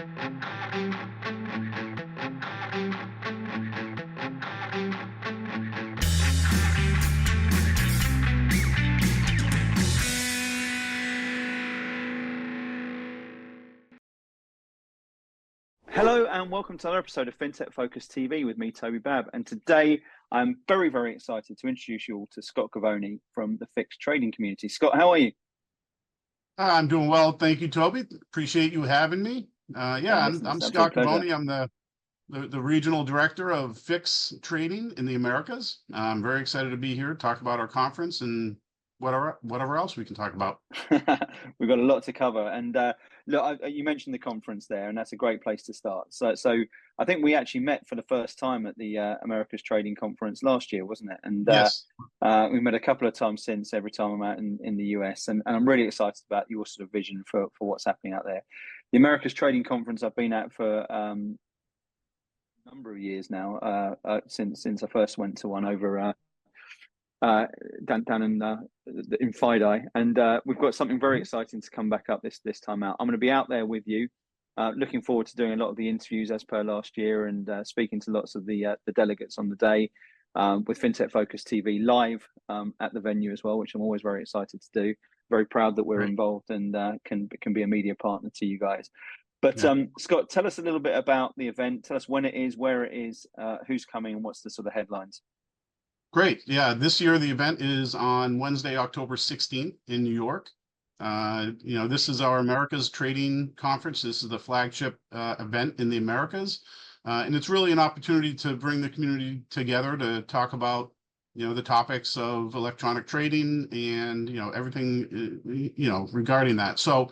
Hello and welcome to another episode of FinTech Focus TV with me, Toby. And today I'm very, very excited to introduce you all to Scott Govoni from the fixed trading community. Scott, how are you? I'm doing well, thank you, Toby. Appreciate you having me. I'm Scott Govoni. I'm the regional director of fixed trading in the Americas. I'm very excited to be here, talk about our conference and whatever else we can talk about. We've got a lot to cover, and look, you mentioned the conference there, and that's a great place to start. So I think we actually met for the first time at the Americas Trading Conference last year, wasn't it? And yes, we've met a couple of times since. Every time I'm out in the US, and I'm really excited about your sort of vision for what's happening out there. The Americas Trading Conference I've been at for a number of years now, since I first went to one over down in FIDI, and we've got something very exciting to come back up this time out. I'm going to be out there with you, looking forward to doing a lot of the interviews as per last year, and speaking to lots of the delegates on the day, with FinTech Focus TV live at the venue as well, which I'm always very excited to do. Very proud that we're involved and can be a media partner to you guys. But Scott, tell us a little bit about the event. Tell us when it is, where it is, who's coming, and what's the sort of headlines. Great. Yeah, this year the event is on Wednesday, October 16th in New York. This is our Americas Trading Conference. This is the flagship event in the Americas. And it's really an opportunity to bring the community together to talk about, the topics of electronic trading and, everything, regarding that. So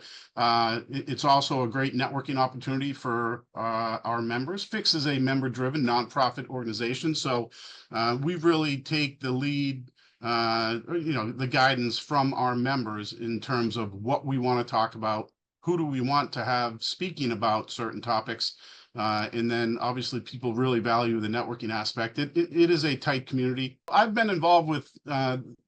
it's also a great networking opportunity for our members. FIX is a member-driven nonprofit organization. So we really take the lead, the guidance from our members in terms of what we want to talk about, who do we want to have speaking about certain topics. And then obviously people really value the networking aspect. It is a tight community. I've been involved with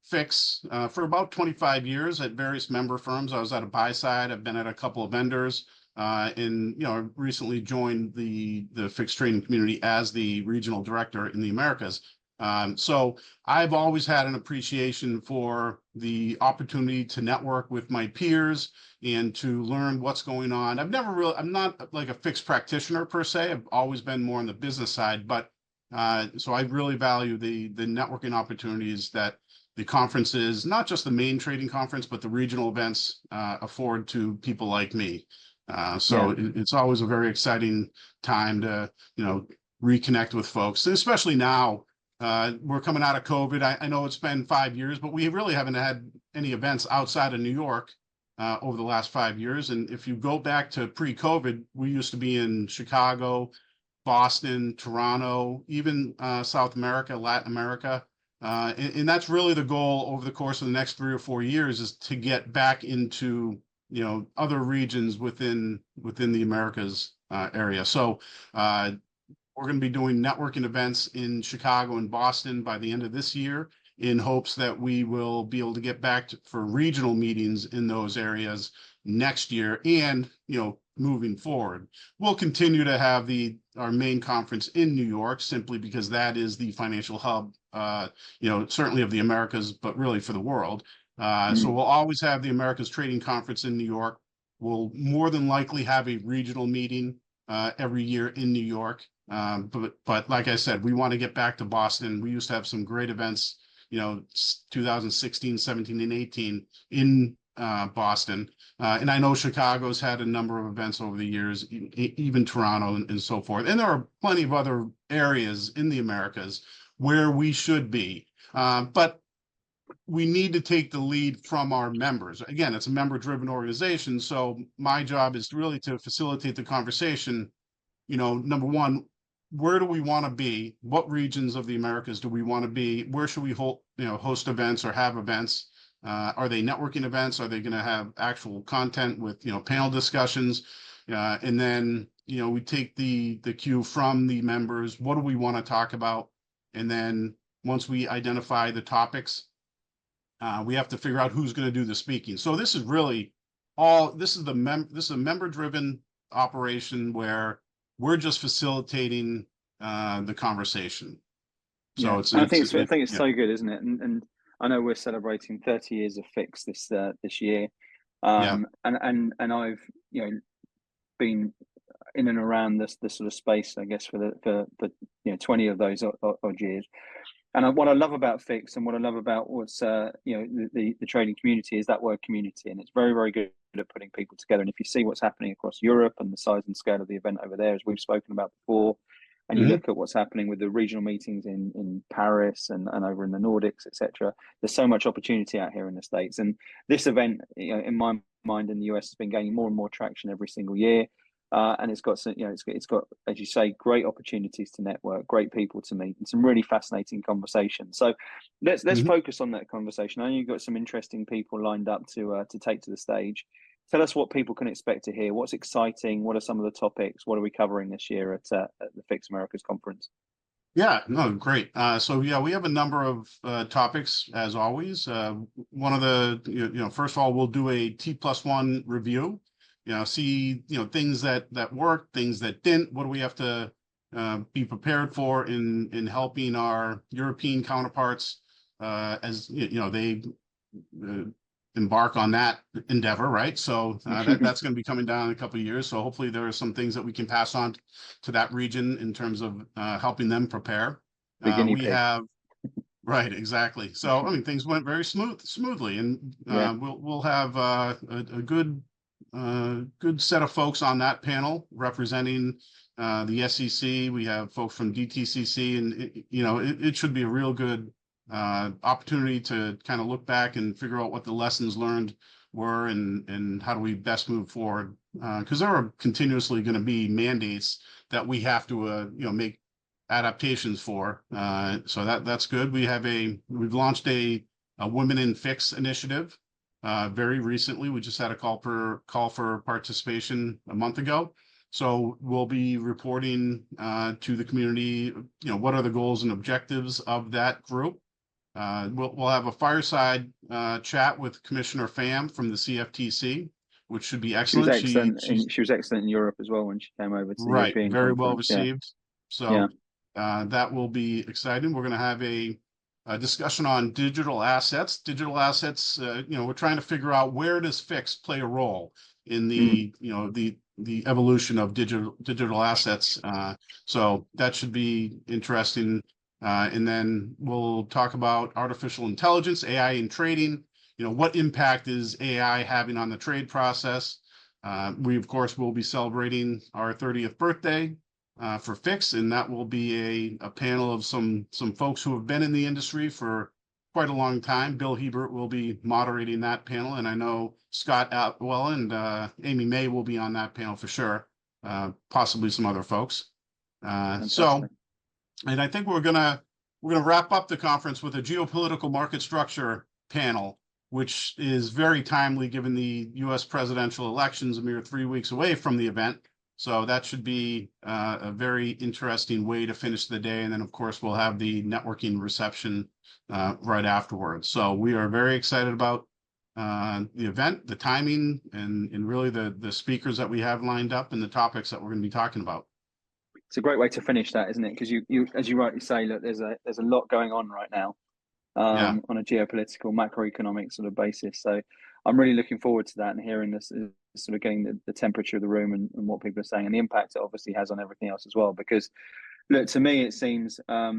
FIX for about 25 years at various member firms. I was at a buy side. I've been at a couple of vendors, and recently joined the fixed trading community as the regional director in the Americas. So I've always had an appreciation for the opportunity to network with my peers and to learn what's going on. I'm not like a fixed practitioner per se. I've always been more on the business side, but so I really value the networking opportunities that the conferences, not just the main trading conference, but the regional events afford to people like me. It's always a very exciting time to, reconnect with folks, and especially now. We're coming out of COVID. I know it's been 5 years, but we really haven't had any events outside of New York over the last 5 years. And if you go back to pre-COVID, we used to be in Chicago, Boston, Toronto, even South America, Latin America. And that's really the goal over the course of the next 3 or 4 years, is to get back into, other regions within the Americas area. So we're going to be doing networking events in Chicago and Boston by the end of this year, in hopes that we will be able to get back for regional meetings in those areas next year. And, moving forward, we'll continue to have our main conference in New York, simply because that is the financial hub, certainly of the Americas, but really for the world. So we'll always have the Americas Trading Conference in New York. We'll more than likely have a regional meeting every year in New York. But like I said, we want to get back to Boston. We used to have some great events, 2016, 17, and 18 in Boston. And I know Chicago's had a number of events over the years, even Toronto and so forth. And there are plenty of other areas in the Americas where we should be. But we need to take the lead from our members. Again, it's a member-driven organization. So my job is really to facilitate the conversation. Number one, where do we want to be? What regions of the Americas do we want to be? Where should we host events or have events? Are they networking events? Are they going to have actual content with, panel discussions? And then, we take the cue from the members. What do we want to talk about? And then once we identify the topics, we have to figure out who's going to do the speaking. So this is really this is a member-driven operation where we're just facilitating the conversation. So Yeah, it's and I think it's yeah. so good, isn't it? And I know we're celebrating 30 years of Fix this year, Yeah. and I've been in and around this sort of space, I guess, for 20 of those odd years. And what I love about Fix and what I love about what's the trading community is that word community, and it's very, very good at putting people together. And if you see what's happening across Europe and the size and scale of the event over there, as we've spoken about before, and you look at what's happening with the regional meetings in Paris and over in the Nordics, etc., there's so much opportunity out here in the States. And this event, in my mind, in the US, has been gaining more and more traction every single year. And it's got some, it's got, as you say, great opportunities to network, great people to meet, and some really fascinating conversations. So let's focus on that conversation. I know you've got some interesting people lined up to take to the stage. Tell us what people can expect to hear. What's exciting? What are some of the topics? What are we covering this year at the Fix Americas conference? Yeah, no, great. So yeah, we have a number of topics as always. One of the, first of all, we'll do a T+1 review. See, things that worked, things that didn't. What do we have to be prepared for in helping our European counterparts as they embark on that endeavor, right? So that's going to be coming down in a couple of years. So hopefully there are some things that we can pass on to that region in terms of helping them prepare. We have, right, exactly. So I mean, things went very smoothly, and we'll have a good set of folks on that panel representing the SEC. We have folks from DTCC, and it should be a real good opportunity to kind of look back and figure out what the lessons learned were and how do we best move forward, because there are continuously going to be mandates that we have to make adaptations for, so that's good. We've launched a Women in Fix initiative very recently. We just had a call for participation a month ago. So we'll be reporting to the community, what are the goals and objectives of that group. We'll have a fireside chat with Commissioner Pham from the CFTC, which should be excellent. She was excellent in Europe as well when she came over to the right, European very conference. well received. So that will be exciting. We're going to have a discussion on digital assets. Digital assets, we're trying to figure out where does Fix play a role in the the evolution of digital assets. So that should be interesting. And then we'll talk about artificial intelligence, AI in trading. What impact is AI having on the trade process? We, of course, will be celebrating our 30th birthday for Fix, and that will be a panel of some folks who have been in the industry for quite a long time. Bill Hebert will be moderating that panel, and I know Scott Atwell and Amy May will be on that panel for sure, possibly some other folks. And I think we're gonna wrap up the conference with a geopolitical market structure panel, which is very timely given the U.S. presidential elections a mere 3 weeks away from the event. So that should be a very interesting way to finish the day. And then, of course, we'll have the networking reception right afterwards. So we are very excited about the event, the timing, and really the speakers that we have lined up and the topics that we're going to be talking about. It's a great way to finish that, isn't it? Because you, as you rightly say, look, there's a lot going on right now on a geopolitical, macroeconomic sort of basis. So I'm really looking forward to that and hearing this, sort of getting the temperature of the room and what people are saying and the impact it obviously has on everything else as well. Because look, to me, it seems a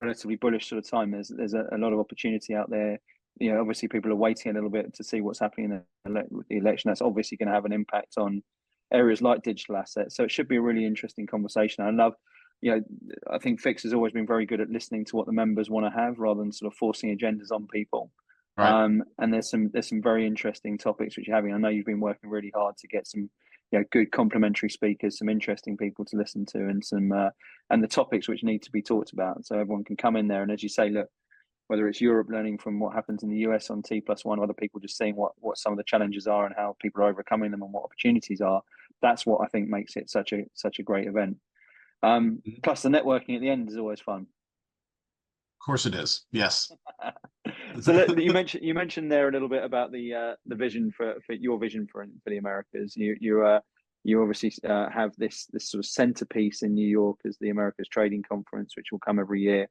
relatively bullish sort of time. There's a lot of opportunity out there. Obviously people are waiting a little bit to see what's happening in the election. That's obviously going to have an impact on areas like digital assets. So it should be a really interesting conversation. I love, I think Fix has always been very good at listening to what the members want to have rather than sort of forcing agendas on people. Right. And there's some very interesting topics which you're having. I know you've been working really hard to get some good complementary speakers, some interesting people to listen to, and some and the topics which need to be talked about. So everyone can come in there and, as you say, look, whether it's Europe learning from what happens in the US on T+1, other people just seeing what some of the challenges are and how people are overcoming them and what opportunities are. That's what I think makes it such a great event. Plus the networking at the end is always fun. Of course it is. Yes. So you mentioned there a little bit about the vision for your vision for the Americas. You You obviously have this sort of centerpiece in New York as the Americas Trading Conference, which will come every year.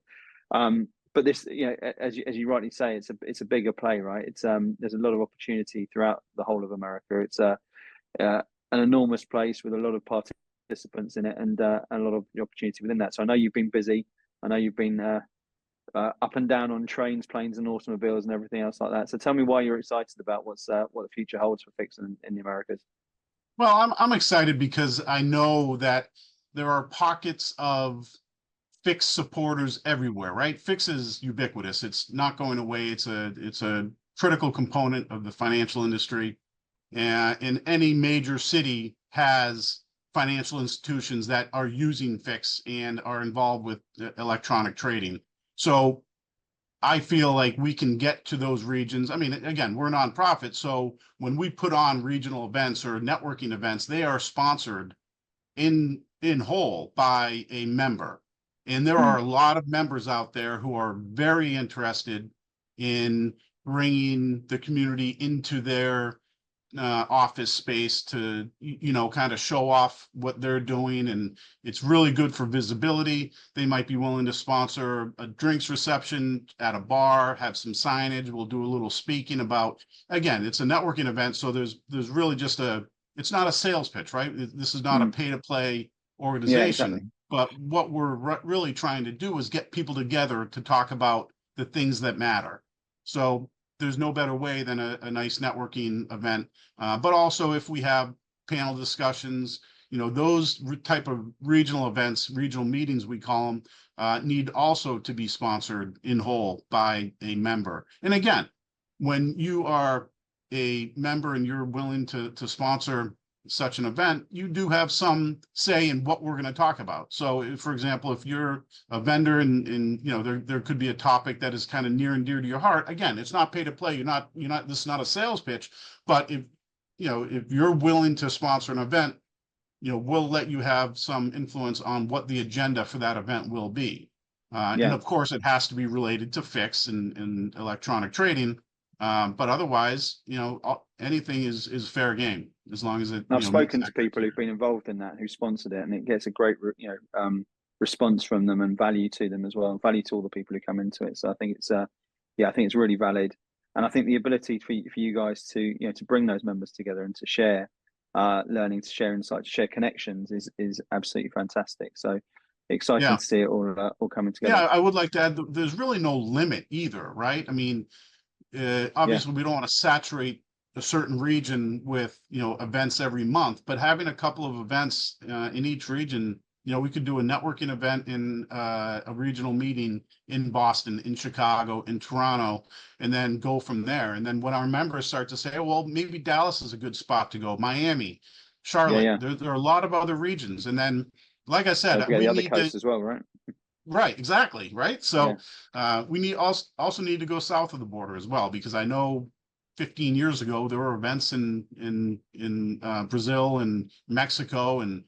But this, as you rightly say, it's a bigger play, right? It's there's a lot of opportunity throughout the whole of America. It's an enormous place with a lot of participants in it, and a lot of the opportunity within that. So I know you've been busy. I know you've been up and down on trains, planes, and automobiles, and everything else like that. So tell me why you're excited about what the future holds for Fix in the Americas. Well, I'm excited because I know that there are pockets of Fix supporters everywhere, right? Fix is ubiquitous. It's not going away. It's a critical component of the financial industry. And any major city has financial institutions that are using Fix and are involved with electronic trading. So I feel like we can get to those regions. I mean, again, we're a nonprofit, so when we put on regional events or networking events, they are sponsored in whole by a member. And there are a lot of members out there who are very interested in bringing the community into their office space to, kind of show off what they're doing. And it's really good for visibility. They might be willing to sponsor a drinks reception at a bar, have some signage. We'll do a little speaking about, again, it's a networking event. So there's really just it's not a sales pitch, right? This is not a pay to play organization. Yeah, exactly. But what we're really trying to do is get people together to talk about the things that matter. So there's no better way than a nice networking event. But also if we have panel discussions, those type of regional events, regional meetings, we call them, need also to be sponsored in whole by a member. And again, when you are a member and you're willing to sponsor such an event, you do have some say in what we're going to talk about. So if, for example, if you're a vendor and there could be a topic that is kind of near and dear to your heart, again, it's not pay to play. This is not a sales pitch, but if you're willing to sponsor an event, we'll let you have some influence on what the agenda for that event will be. And of course it has to be related to Fix and electronic trading. But otherwise, anything is fair game as long as it. I've spoken to people who've been involved in that, who sponsored it, and it gets a great, response from them and value to them as well, and value to all the people who come into it. So I think it's, I think it's really valid, and I think the ability for you guys to, to bring those members together and to share learning, to share insight, to share connections is absolutely fantastic. So exciting to see it all coming together. Yeah, I would like to add, there's really no limit either, right? I mean, obviously we don't want to saturate a certain region with events every month, but having a couple of events in each region, we could do a networking event in a regional meeting in Boston, in Chicago, in Toronto, and then go from there. And then when our members start to say, oh, well, maybe Dallas is a good spot to go, Miami, Charlotte, there are a lot of other regions. And then, like I said, we the other coast as well, right? Right, exactly, right. So we need also need to go south of the border as well, because I know 15 years ago there were events in Brazil and Mexico, and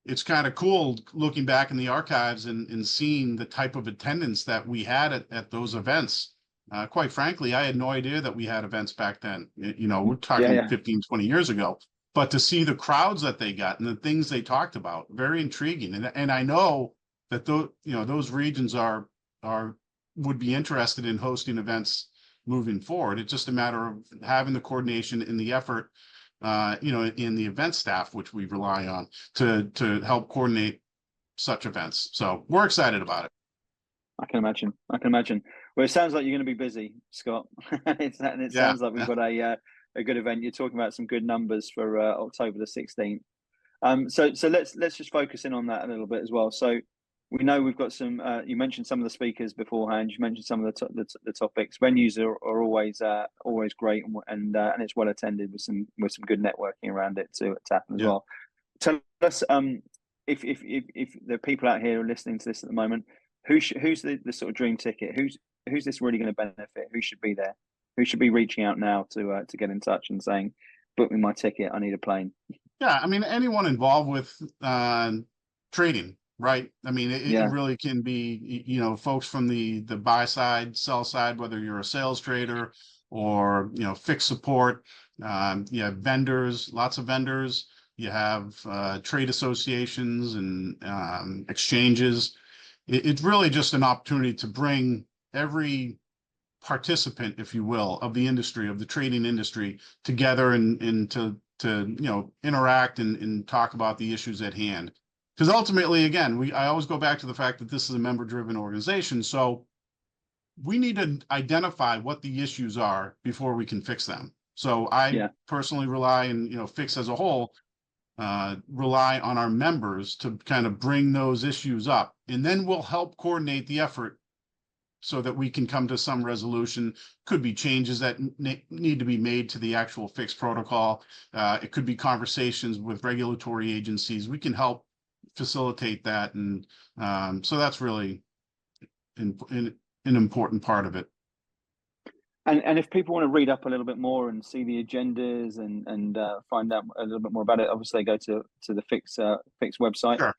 it's kind of cool looking back in the archives and seeing the type of attendance that we had at those events. Quite frankly, I had no idea that we had events back then. We're talking 15, 20 years ago. But to see the crowds that they got and the things they talked about, very intriguing. And I know that those regions would be interested in hosting events moving forward. It's just a matter of having the coordination and the effort, in the event staff, which we rely on to help coordinate such events. So we're excited about it. I can imagine. Well, it sounds like you're going to be busy, Scott. It sounds like we've got a good event. You're talking about some good numbers for October the 16th. So let's just focus in on that a little bit as well. So we know we've got some. You mentioned some of the speakers beforehand. You mentioned some of the topics. Venues are always great, and it's well attended with some good networking around it to happen as well. Tell us, if there are people out here listening to this at the moment, who's the sort of dream ticket? Who's this really going to benefit? Who should be there? Who should be reaching out now to get in touch and saying, book me my ticket, I need a plane? Yeah, I mean, anyone involved with trading, right? I mean, it really can be, folks from the buy side, sell side, whether you're a sales trader or, fixed support, vendors, lots of vendors, you have trade associations and exchanges. It's really just an opportunity to bring every participant, if you will, of the industry, of the trading industry together and to interact and talk about the issues at hand. Because ultimately, again, I always go back to the fact that this is a member-driven organization. So we need to identify what the issues are before we can fix them. So I personally rely, and Fix as a whole rely on our members to kind of bring those issues up, and then we'll help coordinate the effort so that we can come to some resolution. Could be changes that need to be made to the actual Fix protocol. It could be conversations with regulatory agencies. We can help facilitate that, and so that's really an important part of it. And if people want to read up a little bit more and see the agendas and find out a little bit more about it, obviously they go to the Fix website. Sure.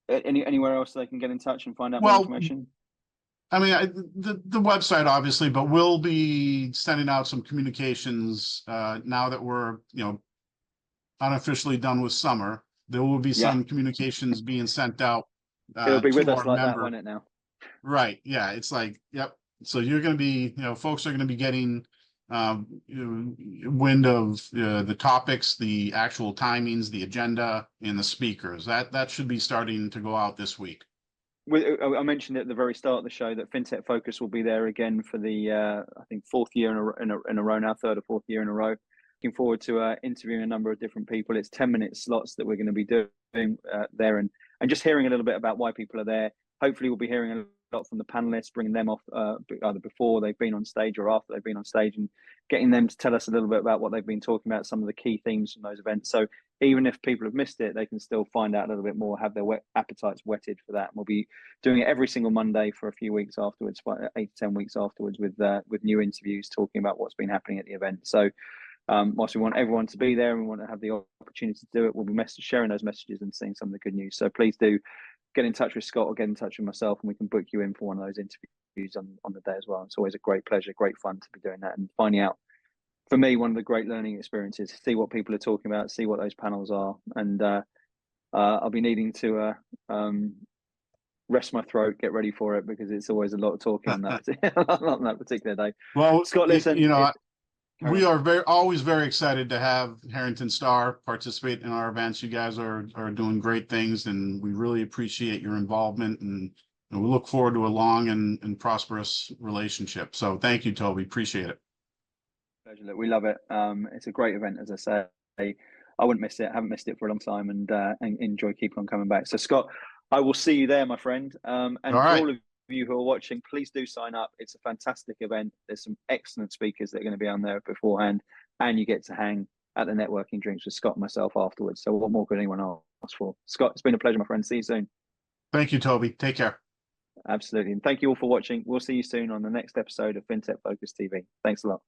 Anywhere else they can get in touch and find out more information? I mean, the website, obviously, but we'll be sending out some communications now that we're, unofficially done with summer. There will be some communications being sent out. It'll be with us like that, won't it now? Right. Yeah. It's like, yep. So you're going to be, folks are going to be getting wind of the topics, the actual timings, the agenda, and the speakers. That should be starting to go out this week. I mentioned at the very start of the show that FinTech Focus will be there again for the I think fourth year in a row now, third or fourth year in a row. Looking forward to interviewing a number of different people. It's 10-minute slots that we're going to be doing there, and just hearing a little bit about why people are there. Hopefully, we'll be hearing a lot from the panelists, bringing them off either before they've been on stage or after they've been on stage, and getting them to tell us a little bit about what they've been talking about, some of the key themes from those events. So even if people have missed it, they can still find out a little bit more, have their appetites whetted for that. And we'll be doing it every single Monday for a few weeks afterwards, 8 to 10 weeks afterwards, with new interviews talking about what's been happening at the event. So whilst we want everyone to be there and we want to have the opportunity to do it, we'll be sharing those messages and seeing some of the good news. So please do get in touch with Scott or get in touch with myself, and we can book you in for one of those interviews on the day as well. It's always a great pleasure, great fun to be doing that and finding out. For me, one of the great learning experiences, see what people are talking about, see what those panels are. And I'll be needing to rest my throat, get ready for it, because it's always a lot of talking on that particular day. Well, Scott, listen, we are always very excited to have Harrington Star participate in our events. You guys are doing great things, and we really appreciate your involvement, and we look forward to a long and prosperous relationship. So thank you, Toby. Appreciate it. Pleasure. Look, we love it. It's a great event, as I say. I wouldn't miss it. I haven't missed it for a long time, and enjoy keeping on coming back. So, Scott, I will see you there, my friend. And for all of you who are watching, please do sign up. It's a fantastic event. There's some excellent speakers that are going to be on there beforehand, and you get to hang at the networking drinks with Scott and myself afterwards. So what more could anyone ask for? Scott, it's been a pleasure, my friend. See you soon. Thank you, Toby. Take care. Absolutely. And thank you all for watching. We'll see you soon on the next episode of FinTech Focus TV. Thanks a lot.